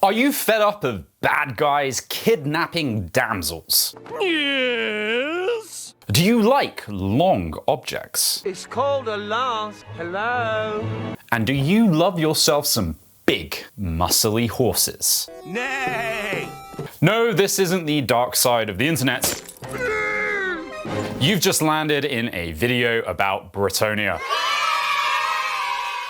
Are you fed up of bad guys kidnapping damsels? Yes. Do you like long objects? It's called a lance. Hello. And do you love yourself some big, muscly horses? Nay. No, this isn't the dark side of the internet. You've just landed in a video about Bretonnia.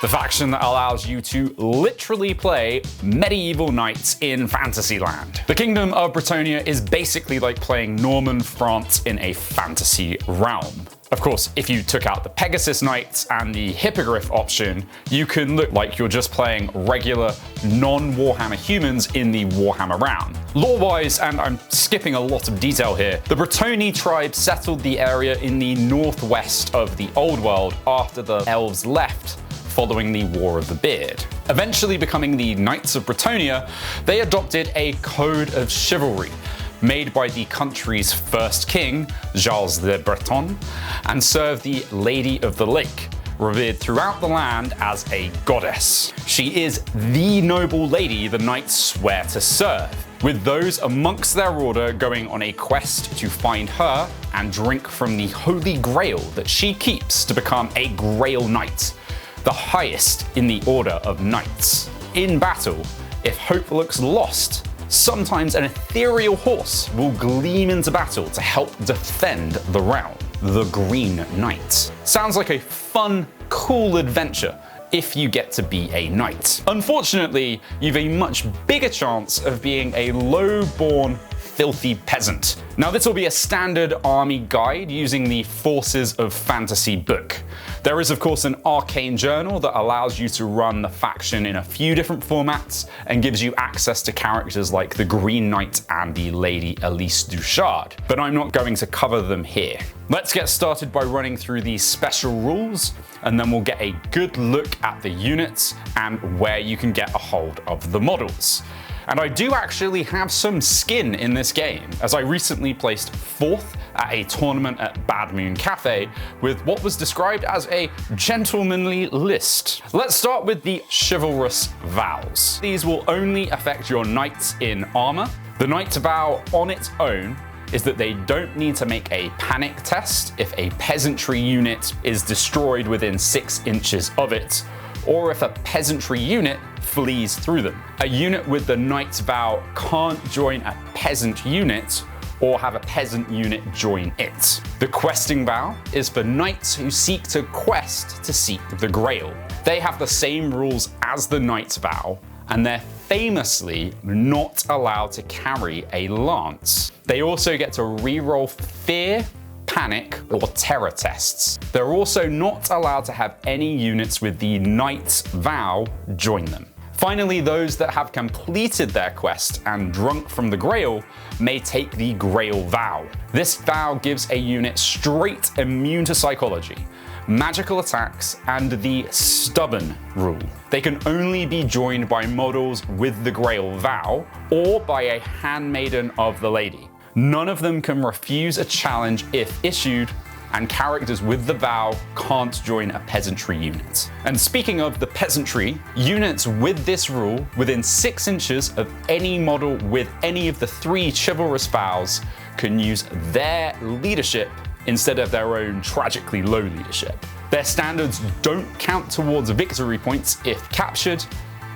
The faction that allows you to literally play medieval knights in Fantasyland. The Kingdom of Bretonnia is basically like playing Norman France in a fantasy realm. Of course, if you took out the Pegasus Knights and the Hippogriff option, you can look like you're just playing regular non-Warhammer humans in the Warhammer realm. Lore-wise, and I'm skipping a lot of detail here, the Bretonnia tribe settled the area in the northwest of the Old World after the elves left following the War of the Beard. Eventually becoming the Knights of Bretonnia, they adopted a code of chivalry made by the country's first king, Charles the Breton, and served the Lady of the Lake, revered throughout the land as a goddess. She is the noble lady the knights swear to serve, with those amongst their order going on a quest to find her and drink from the holy grail that she keeps to become a grail knight, the highest in the order of knights. In battle, if hope looks lost, sometimes an ethereal horse will gleam into battle to help defend the realm. The Green Knight. Sounds like a fun, cool adventure if you get to be a knight. Unfortunately, you've a much bigger chance of being a low-born, filthy peasant. Now, this will be a standard army guide using the Forces of Fantasy book. There is, of course, an arcane journal that allows you to run the faction in a few different formats and gives you access to characters like the Green Knight and the Lady Elise Duchard, but I'm not going to cover them here. Let's get started by running through these special rules, and then we'll get a good look at the units and where you can get a hold of the models. And I do actually have some skin in this game, as I recently placed 4th at a tournament at Bad Moon Cafe with what was described as a gentlemanly list. Let's start with the chivalrous vows. These will only affect your knights in armor. The knight's vow on its own is that they don't need to make a panic test if a peasantry unit is destroyed within 6 inches of it, or if a peasantry unit flees through them. A unit with the Knight's Vow can't join a peasant unit or have a peasant unit join it. The questing vow is for knights who seek to quest to seek the grail. They have the same rules as the Knight's Vow, and they're famously not allowed to carry a lance. They also get to reroll fear, panic, or terror tests. They're also not allowed to have any units with the Knight's Vow join them. Finally, those that have completed their quest and drunk from the Grail may take the Grail Vow. This vow gives a unit straight immune to psychology, magical attacks, and the stubborn rule. They can only be joined by models with the Grail Vow or by a handmaiden of the lady. None of them can refuse a challenge if issued, and characters with the vow can't join a peasantry unit. And speaking of the peasantry, units with this rule within 6 inches of any model with any of the 3 chivalrous vows can use their leadership instead of their own tragically low leadership. Their standards don't count towards victory points if captured,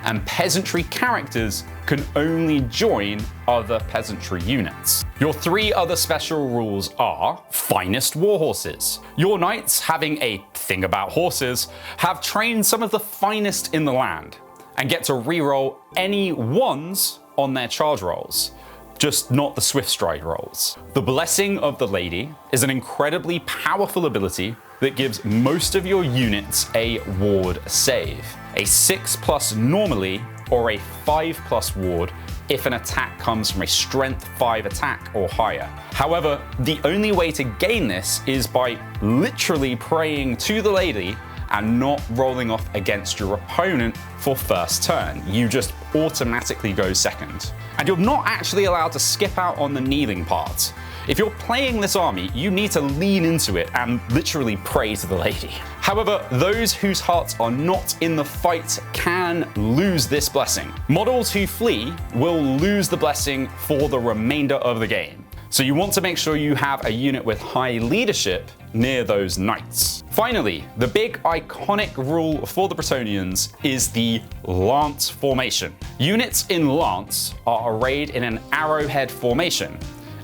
and peasantry characters can only join other peasantry units. Your 3 other special rules are finest war horses. Your knights, having a thing about horses, have trained some of the finest in the land and get to reroll any 1s on their charge rolls, just not the swift stride rolls. The Blessing of the Lady is an incredibly powerful ability that gives most of your units a ward save. A 6+ normally, or a 5+ ward if an attack comes from a strength 5 attack or higher. However, the only way to gain this is by literally praying to the lady and not rolling off against your opponent for first turn. You just automatically go second. And you're not actually allowed to skip out on the kneeling part. If you're playing this army, you need to lean into it and literally pray to the lady. However, those whose hearts are not in the fight can lose this blessing. Models who flee will lose the blessing for the remainder of the game. So you want to make sure you have a unit with high leadership near those knights. Finally, the big iconic rule for the Bretonnians is the lance formation. Units in lance are arrayed in an arrowhead formation,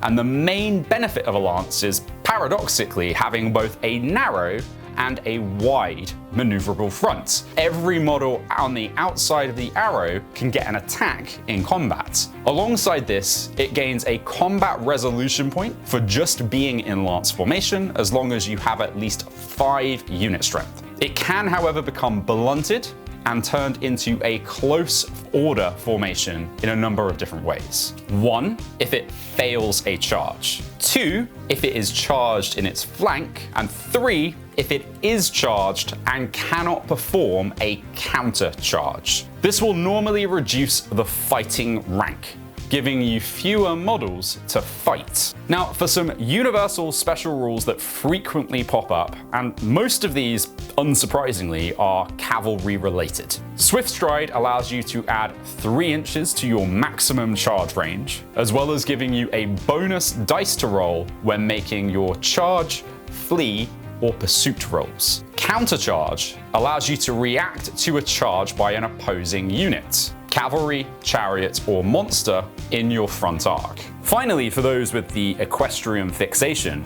and the main benefit of a lance is paradoxically having both a narrow and a wide maneuverable front. Every model on the outside of the arrow can get an attack in combat. Alongside this, it gains a combat resolution point for just being in lance formation as long as you have at least 5 unit strength. It can, however, become blunted and turned into a close order formation in a number of different ways. 1, if it fails a charge. 2, if it is charged in its flank. And 3, if it is charged and cannot perform a counter charge. This will normally reduce the fighting rank, giving you fewer models to fight. Now, for some universal special rules that frequently pop up, and most of these, unsurprisingly, are cavalry related. Swift Stride allows you to add 3 inches to your maximum charge range, as well as giving you a bonus dice to roll when making your charge, flee, or pursuit rolls. Countercharge allows you to react to a charge by an opposing unit, cavalry, chariot, or monster in your front arc. Finally, for those with the equestrian fixation,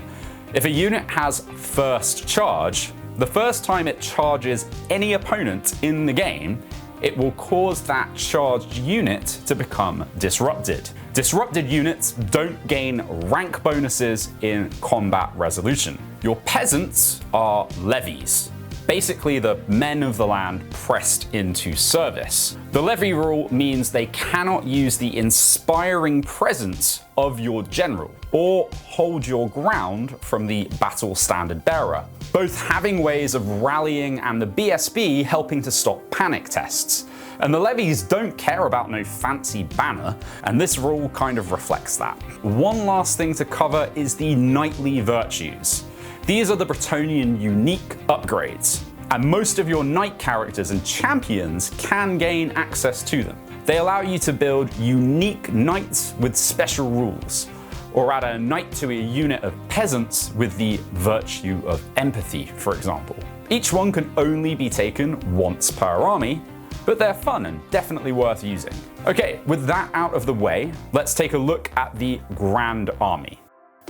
if a unit has first charge, the first time it charges any opponent in the game, it will cause that charged unit to become disrupted. Disrupted units don't gain rank bonuses in combat resolution. Your peasants are levies, basically the men of the land pressed into service. The levy rule means they cannot use the inspiring presence of your general or hold your ground from the battle standard bearer, both having ways of rallying and the BSB helping to stop panic tests. And the levies don't care about no fancy banner, and this rule kind of reflects that. One last thing to cover is the knightly virtues. These are the Bretonnian unique upgrades, and most of your knight characters and champions can gain access to them. They allow you to build unique knights with special rules, or add a knight to a unit of peasants with the virtue of empathy, for example. Each one can only be taken once per army, but they're fun and definitely worth using. Okay, with that out of the way, let's take a look at the Grand Army.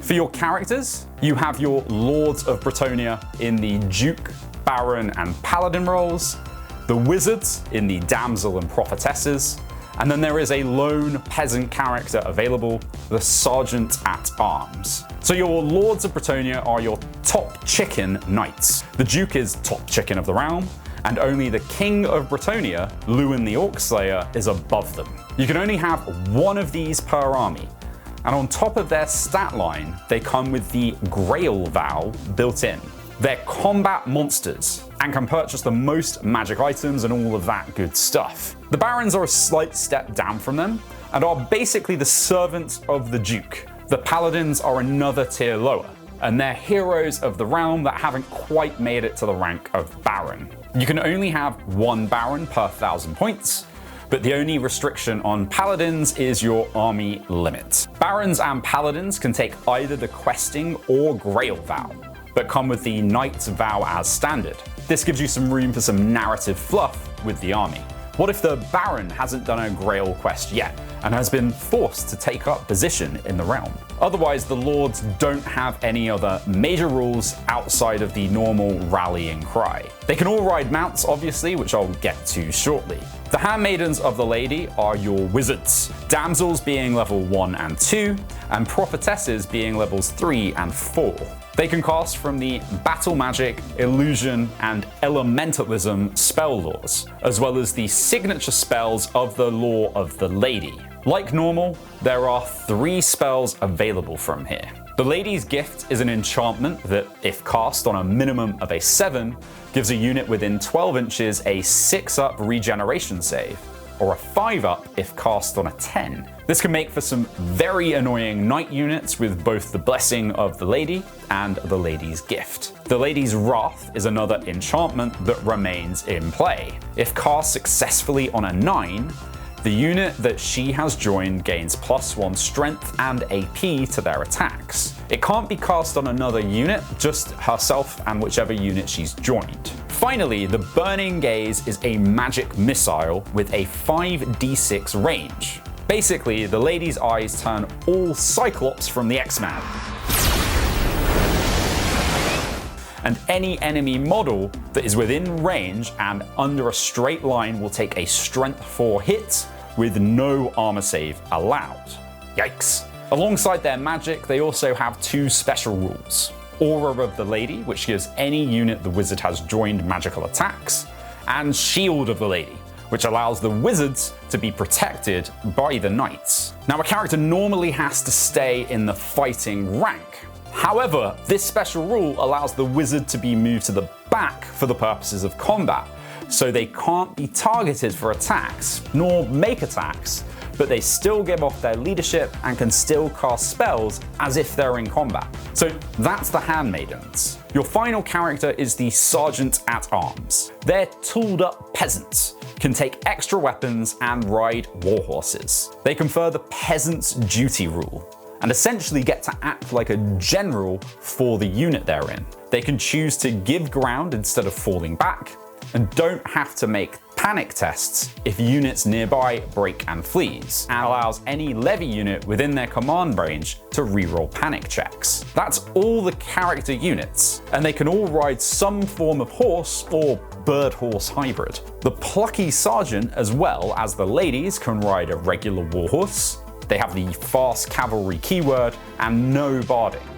For your characters, you have your Lords of Bretonnia in the Duke, Baron, and Paladin roles, the Wizards in the Damsel and Prophetesses, and then there is a lone peasant character available, the Sergeant at Arms. So your Lords of Bretonnia are your top chicken knights. The Duke is top chicken of the realm, and only the King of Bretonnia, Lewin the Orcslayer, is above them. You can only have one of these per army, and on top of their stat line, they come with the Grail vow built in. They're combat monsters and can purchase the most magic items and all of that good stuff. The Barons are a slight step down from them and are basically the servants of the Duke. The Paladins are another tier lower, and they're heroes of the realm that haven't quite made it to the rank of Baron. You can only have 1 Baron per 1,000 points, but the only restriction on Paladins is your army limit. Barons and Paladins can take either the questing or Grail vow, but come with the Knight's vow as standard. This gives you some room for some narrative fluff with the army. What if the Baron hasn't done a Grail quest yet and has been forced to take up position in the realm? Otherwise, the Lords don't have any other major rules outside of the normal rallying cry. They can all ride mounts, obviously, which I'll get to shortly. The Handmaidens of the Lady are your wizards, damsels being level 1 and 2, and prophetesses being levels 3 and 4. They can cast from the battle magic, illusion, and elementalism spell laws, as well as the signature spells of the Law of the Lady. Like normal, there are 3 spells available from here. The Lady's Gift is an enchantment that, if cast on a minimum of a 7, gives a unit within 12 inches a 6-up regeneration save, or a 5-up if cast on a 10. This can make for some very annoying knight units with both the Blessing of the Lady and the Lady's Gift. The Lady's Wrath is another enchantment that remains in play. If cast successfully on a 9, the unit that she has joined gains +1 strength and AP to their attacks. It can't be cast on another unit, just herself and whichever unit she's joined. Finally, the Burning Gaze is a magic missile with a 5d6 range. Basically, the Lady's eyes turn all Cyclops from the X-Men. And any enemy model that is within range and under a straight line will take a strength 4 hit with no armor save allowed. Yikes. Alongside their magic, they also have 2 special rules. Aura of the Lady, which gives any unit the wizard has joined magical attacks, and Shield of the Lady, which allows the wizards to be protected by the knights. Now, a character normally has to stay in the fighting rank. However, this special rule allows the wizard to be moved to the back for the purposes of combat, so they can't be targeted for attacks, nor make attacks, but they still give off their leadership and can still cast spells as if they're in combat. So that's the Handmaidens. Your final character is the Sergeant at Arms. They're tooled up peasants, can take extra weapons and ride war horses. They confer the peasant's duty rule, and essentially get to act like a general for the unit they're in. They can choose to give ground instead of falling back, and don't have to make panic tests if units nearby break and flees, and allows any levy unit within their command range to reroll panic checks. That's all the character units, and they can all ride some form of horse or bird-horse hybrid. The plucky sergeant, as well as the ladies, can ride a regular warhorse. They have the fast cavalry keyword and no barding.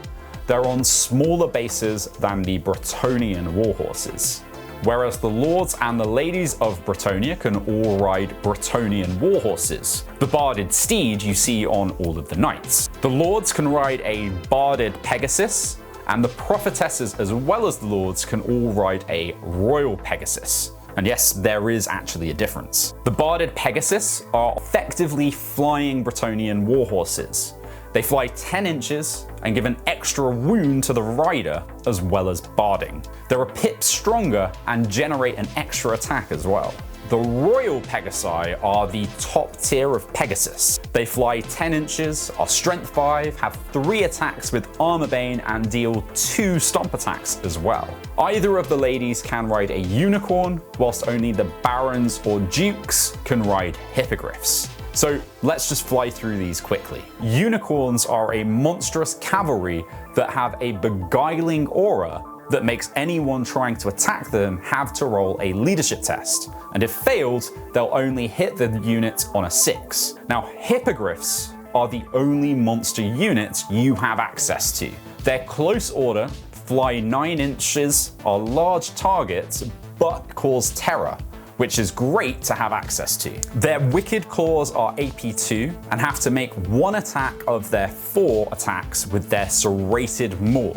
They're on smaller bases than the Bretonnian warhorses. Whereas the lords and the ladies of Bretonnia can all ride Bretonnian warhorses, the barded steed you see on all of the knights. The lords can ride a barded pegasus, and the prophetesses as well as the lords can all ride a royal pegasus. And yes, there is actually a difference. The barded pegasus are effectively flying Bretonnian warhorses. They fly 10 inches and give an extra wound to the rider as well as barding. They're a pip stronger and generate an extra attack as well. The royal pegasi are the top tier of Pegasus. They fly 10 inches, are strength 5, have 3 attacks with armor bane and deal 2 stomp attacks as well. Either of the ladies can ride a unicorn, whilst only the barons or dukes can ride hippogriffs. So let's just fly through these quickly. Unicorns are a monstrous cavalry that have a beguiling aura that makes anyone trying to attack them have to roll a leadership test, and if failed, they'll only hit the unit on a 6. Now, hippogriffs are the only monster units you have access to. They're close order, fly 9 inches, are large targets, but cause terror, which is great to have access to. Their wicked claws are AP 2 and have to make 1 attack of their 4 attacks with their serrated maw.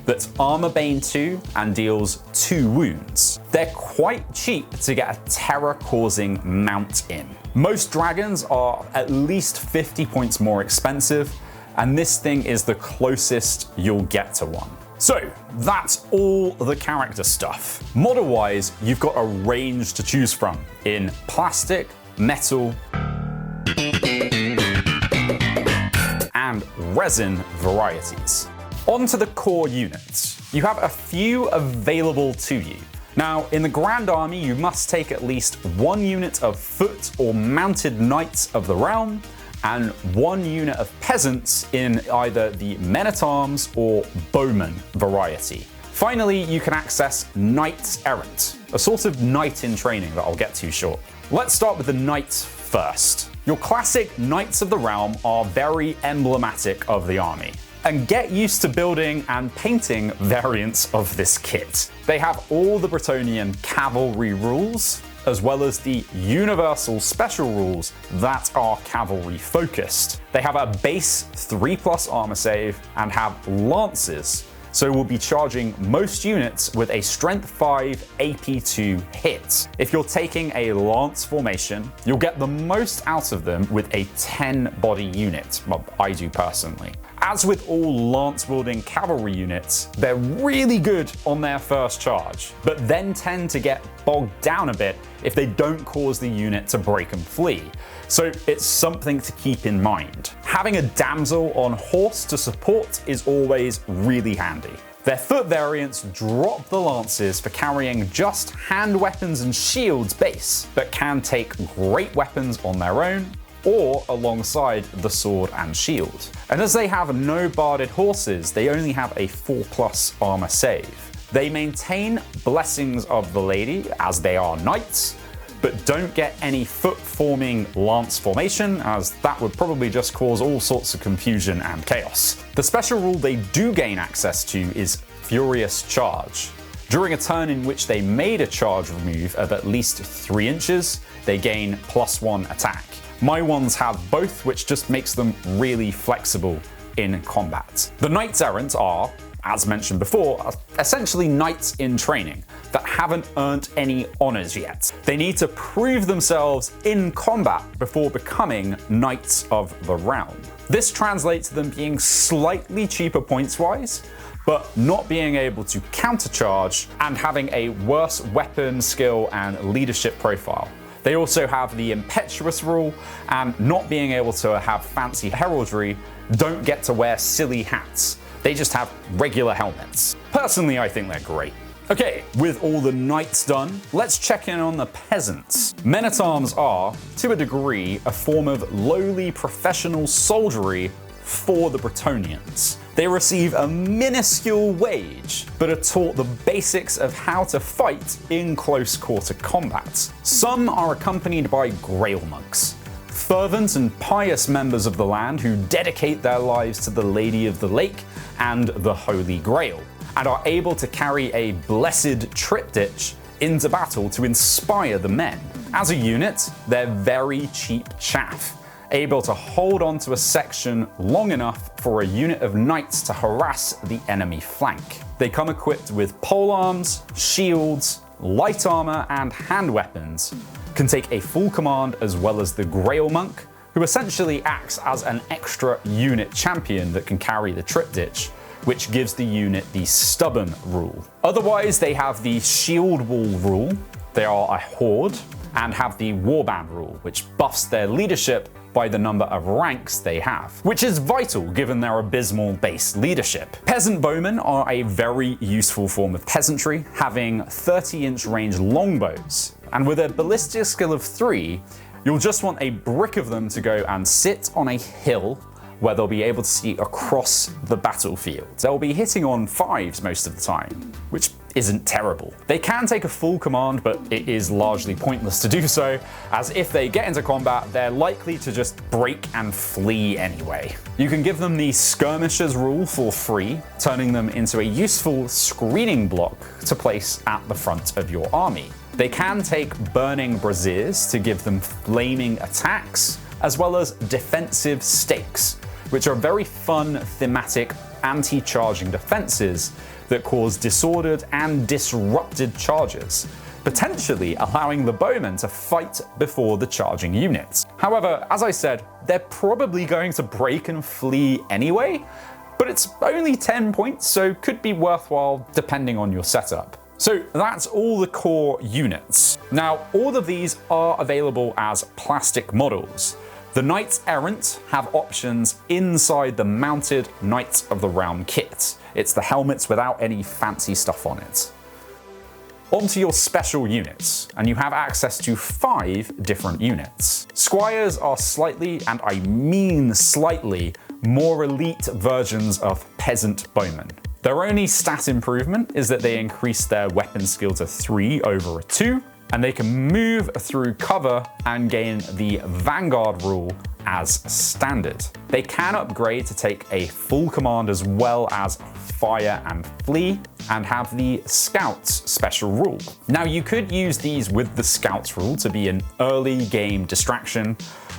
That's armor bane 2 and deals 2 wounds. They're quite cheap to get a terror causing mount in. Most dragons are at least 50 points more expensive, and this thing is the closest you'll get to one. So that's all the character stuff. Model wise, you've got a range to choose from in plastic, metal, and resin varieties. On to the core units. You have a few available to you. Now, in the Grand Army, you must take at least 1 unit of foot or mounted knights of the realm, and 1 unit of peasants in either the men-at-arms or bowmen variety. Finally, you can access knights errant, a sort of knight in training that I'll get to shortly. Let's start with the knights first. Your classic Knights of the Realm are very emblematic of the army, and get used to building and painting variants of this kit. They have all the Bretonnian cavalry rules, as well as the universal special rules that are cavalry focused. They have a base 3+ armor save and have lances, so we'll be charging most units with a strength 5 AP2 hit. If you're taking a lance formation, you'll get the most out of them with a 10 body unit. Well, I do personally. As with all lance-wielding cavalry units, they're really good on their first charge, but then tend to get bogged down a bit if they don't cause the unit to break and flee. So it's something to keep in mind. Having a damsel on horse to support is always really handy. Their foot variants drop the lances for carrying just hand weapons and shields base, but can take great weapons on their own or alongside the sword and shield. And as they have no barded horses, they only have a 4+ armor save. They maintain blessings of the lady as they are knights, but don't get any foot-forming lance formation, as that would probably just cause all sorts of confusion and chaos. The special rule they do gain access to is Furious Charge. During a turn in which they made a charge move of at least 3 inches, they gain +1 attack. My ones have both, which just makes them really flexible in combat. The Knights Errant are, as mentioned before, essentially knights in training that haven't earned any honors yet. They need to prove themselves in combat before becoming Knights of the Realm. This translates to them being slightly cheaper points-wise, but not being able to countercharge and having a worse weapon skill and leadership profile. They also have the impetuous rule, and not being able to have fancy heraldry, don't get to wear silly hats. They just have regular helmets. Personally, I think they're great. Okay, with all the knights done, let's check in on the peasants. Men-at-arms are, to a degree, a form of lowly professional soldiery for the Bretonnians. They receive a minuscule wage, but are taught the basics of how to fight in close quarter combat. Some are accompanied by grail monks, fervent and pious members of the land who dedicate their lives to the Lady of the Lake and the Holy Grail, and are able to carry a blessed triptych into battle to inspire the men. As a unit, they're very cheap chaff, able to hold on to a section long enough for a unit of knights to harass the enemy flank. They come equipped with polearms, shields, light armor, and hand weapons, can take a full command as well as the Grail Monk, who essentially acts as an extra unit champion that can carry the triptych, which gives the unit the stubborn rule. Otherwise, they have the shield wall rule, they are a horde, and have the warband rule, which buffs their leadership by the number of ranks they have, which is vital given their abysmal base leadership. Peasant bowmen are a very useful form of peasantry, having 30-inch range longbows, and with a ballistic skill of 3, you'll just want a brick of them to go and sit on a hill where they'll be able to see across the battlefield. They'll be hitting on 5s most of the time, which isn't terrible. They can take a full command, but it is largely pointless to do so, as if they get into combat, they're likely to just break and flee anyway. You can give them the skirmishers rule for free, turning them into a useful screening block to place at the front of your army. They can take burning braziers to give them flaming attacks, as well as defensive stakes, which are very fun thematic anti-charging defenses that cause disordered and disrupted charges, potentially allowing the bowmen to fight before the charging units. However, as I said, they're probably going to break and flee anyway, but it's only 10 points, so could be worthwhile depending on your setup. So that's all the core units. Now, all of these are available as plastic models. The Knights Errant have options inside the mounted Knights of the Realm kit. It's the helmets without any fancy stuff on it. Onto your special units, and you have access to 5 different units. Squires are slightly, and I mean slightly, more elite versions of peasant bowmen. Their only stat improvement is that they increase their weapon skill to 3 over a 2, and they can move through cover and gain the Vanguard rule as standard. They can upgrade to take a full command as well as fire and flee, and have the Scouts special rule. Now, you could use these with the Scouts rule to be an early game distraction,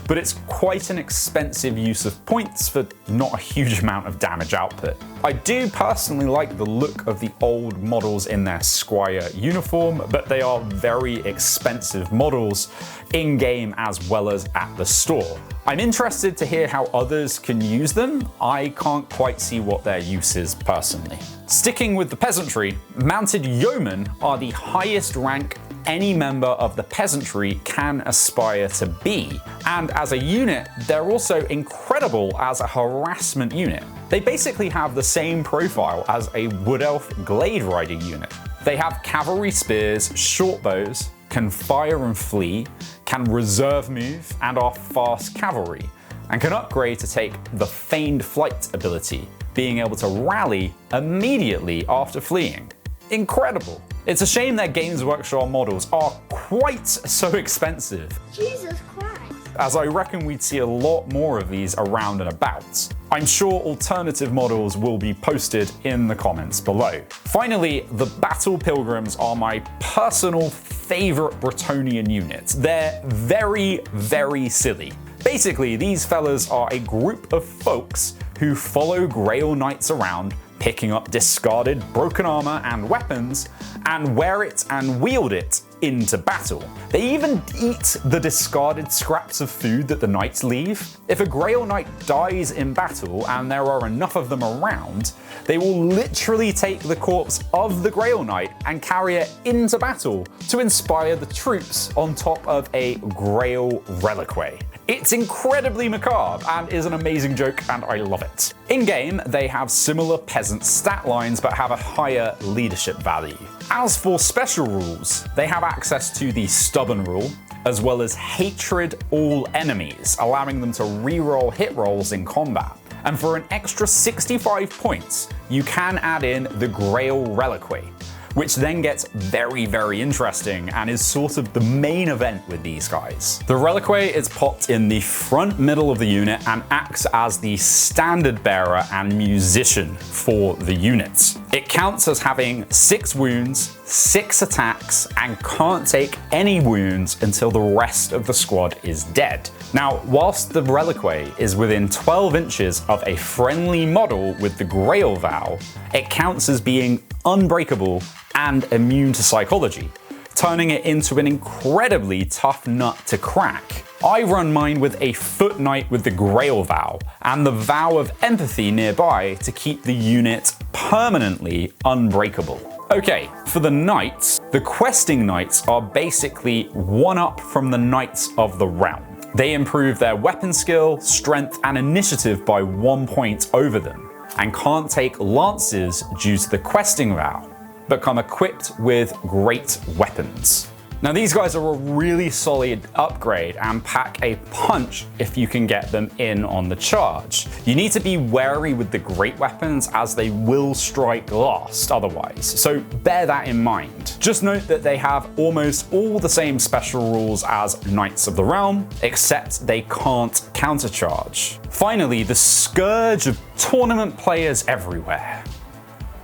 but it's quite an expensive use of points for not a huge amount of damage output. I do personally like the look of the old models in their squire uniform, but they are very expensive models in-game as well as at the store. I'm interested to hear how others can use them. I can't quite see what their use is personally. Sticking with the peasantry, mounted yeomen are the highest rank any member of the peasantry can aspire to be. And as a unit, they're also incredible as a harassment unit. They basically have the same profile as a wood elf glade rider unit. They have cavalry spears, short bows, can fire and flee, can reserve move, and are fast cavalry, and can upgrade to take the feigned flight ability, being able to rally immediately after fleeing. Incredible! It's a shame their Games Workshop models are quite so expensive. Jesus Christ. As I reckon we'd see a lot more of these around and about. I'm sure alternative models will be posted in the comments below. Finally, the battle pilgrims are my personal favorite Bretonnian units. They're very, very silly. Basically, these fellas are a group of folks who follow Grail knights around, picking up discarded broken armor and weapons, and wear it and wield it into battle. They even eat the discarded scraps of food that the knights leave. If a Grail knight dies in battle and there are enough of them around, they will literally take the corpse of the Grail knight and carry it into battle to inspire the troops on top of a Grail reliquae. It's incredibly macabre and is an amazing joke, and I love it. In-game, they have similar peasant stat lines but have a higher leadership value. As for special rules, they have access to the stubborn rule, as well as hatred all enemies, allowing them to reroll hit rolls in combat. And for an extra 65 points, you can add in the Grail reliquae, which then gets very, very interesting and is sort of the main event with these guys. The reliquae is popped in the front middle of the unit and acts as the standard bearer and musician for the units. It counts as having 6 wounds, 6 attacks, and can't take any wounds until the rest of the squad is dead. Now, whilst the reliquae is within 12 inches of a friendly model with the Grail vow, it counts as being unbreakable and immune to psychology, turning it into an incredibly tough nut to crack. I run mine with a foot knight with the Grail vow and the vow of empathy nearby to keep the unit permanently unbreakable. Okay, for the knights, the questing knights are basically one up from the knights of the realm. They improve their weapon skill, strength, and initiative by 1 point over them, and can't take lances due to the questing vow, but come equipped with great weapons. Now these guys are a really solid upgrade and pack a punch if you can get them in on the charge. You need to be wary with the great weapons as they will strike last otherwise, so bear that in mind. Just note that they have almost all the same special rules as Knights of the Realm, except they can't countercharge. Finally, the scourge of tournament players everywhere,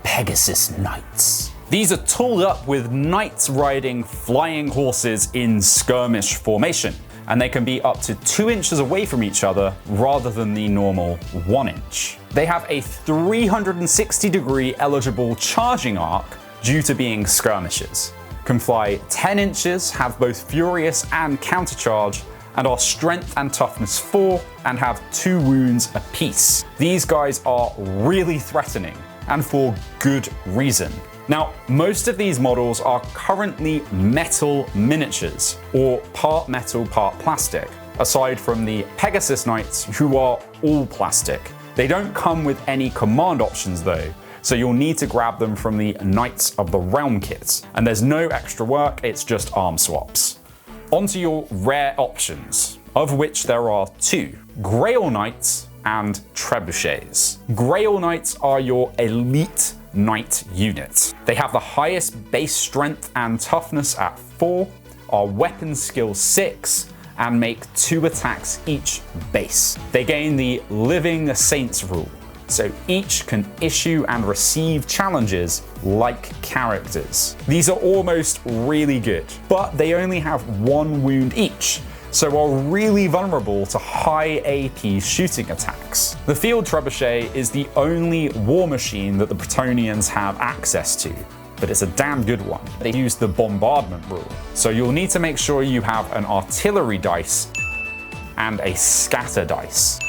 Pegasus Knights. These are tooled up with knights riding flying horses in skirmish formation, and they can be up to 2 inches away from each other rather than the normal 1 inch. They have a 360-degree eligible charging arc due to being skirmishers, can fly 10 inches, have both furious and countercharge, and are strength and toughness 4 and have 2 wounds apiece. These guys are really threatening, and for good reason. Now, most of these models are currently metal miniatures, or part metal, part plastic, aside from the Pegasus Knights, who are all plastic. They don't come with any command options though, so you'll need to grab them from the Knights of the Realm kit. And there's no extra work, it's just arm swaps. Onto your rare options, of which there are 2, Grail Knights and trebuchets. Grail Knights are your elite knight unit. They have the highest base strength and toughness at 4, are weapon skill 6, and make 2 attacks each base. They gain the Living Saints rule, so each can issue and receive challenges like characters. These are almost really good, but they only have 1 wound each, so are really vulnerable to high AP shooting attacks. The field trebuchet is the only war machine that the Bretonnians have access to, but it's a damn good one. They use the bombardment rule, so you'll need to make sure you have an artillery dice and a scatter dice.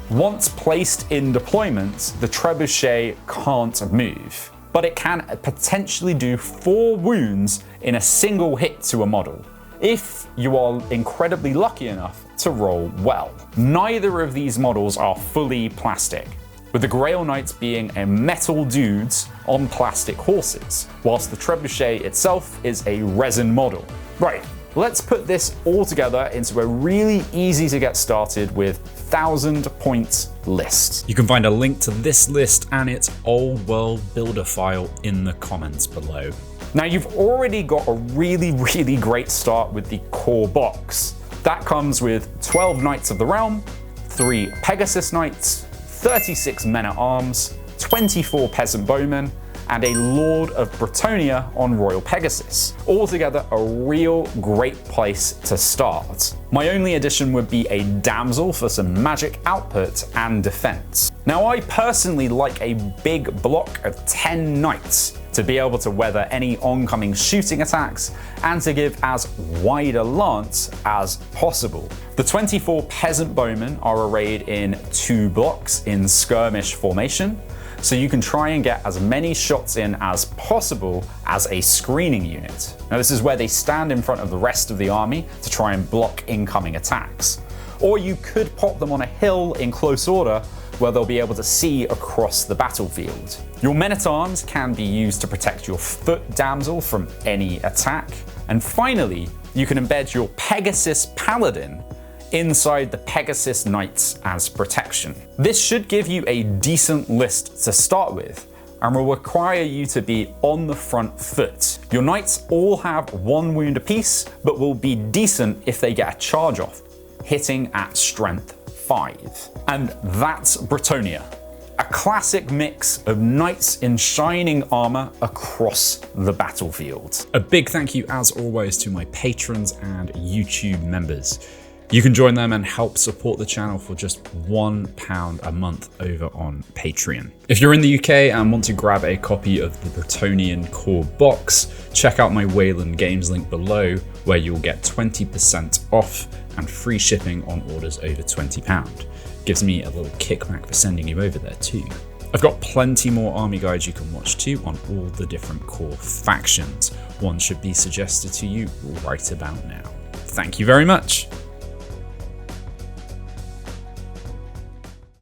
Once placed in deployment, the trebuchet can't move, but it can potentially do 4 wounds in a single hit to a model, if you are incredibly lucky enough to roll well. Neither of these models are fully plastic, with the Grail Knights being a metal dudes on plastic horses, whilst the trebuchet itself is a resin model. Right, let's put this all together into a really easy to get started with 1000-point list. You can find a link to this list and its old world builder file in the comments below. Now you've already got a really great start with the core box. That comes with 12 Knights of the Realm, 3 Pegasus Knights, 36 men-at-arms, 24 peasant bowmen, and a Lord of Bretonnia on Royal Pegasus. Altogether a real great place to start. My only addition would be a damsel for some magic output and defense. Now I personally like a big block of 10 knights to be able to weather any oncoming shooting attacks and to give as wide a lance as possible. The 24 peasant bowmen are arrayed in 2 blocks in skirmish formation, so you can try and get as many shots in as possible as a screening unit. Now this is where they stand in front of the rest of the army to try and block incoming attacks. Or you could pop them on a hill in close order where they'll be able to see across the battlefield. Your men-at-arms can be used to protect your foot damsel from any attack. And finally, you can embed your Pegasus Paladin inside the Pegasus Knights as protection. This should give you a decent list to start with and will require you to be on the front foot. Your knights all have 1 wound apiece, but will be decent if they get a charge off, hitting at strength 5. And that's Bretonnia, a classic mix of knights in shining armor across the battlefield. A big thank you as always to my patrons and YouTube members. You can join them and help support the channel for just £1 a month over on Patreon. If you're in the UK and want to grab a copy of the Bretonnian core box, check out my Wayland Games link below, where you'll get 20% off and free shipping on orders over £20. Gives me a little kickback for sending you over there too. I've got plenty more army guides you can watch too on all the different core factions. One should be suggested to you right about now. Thank you very much.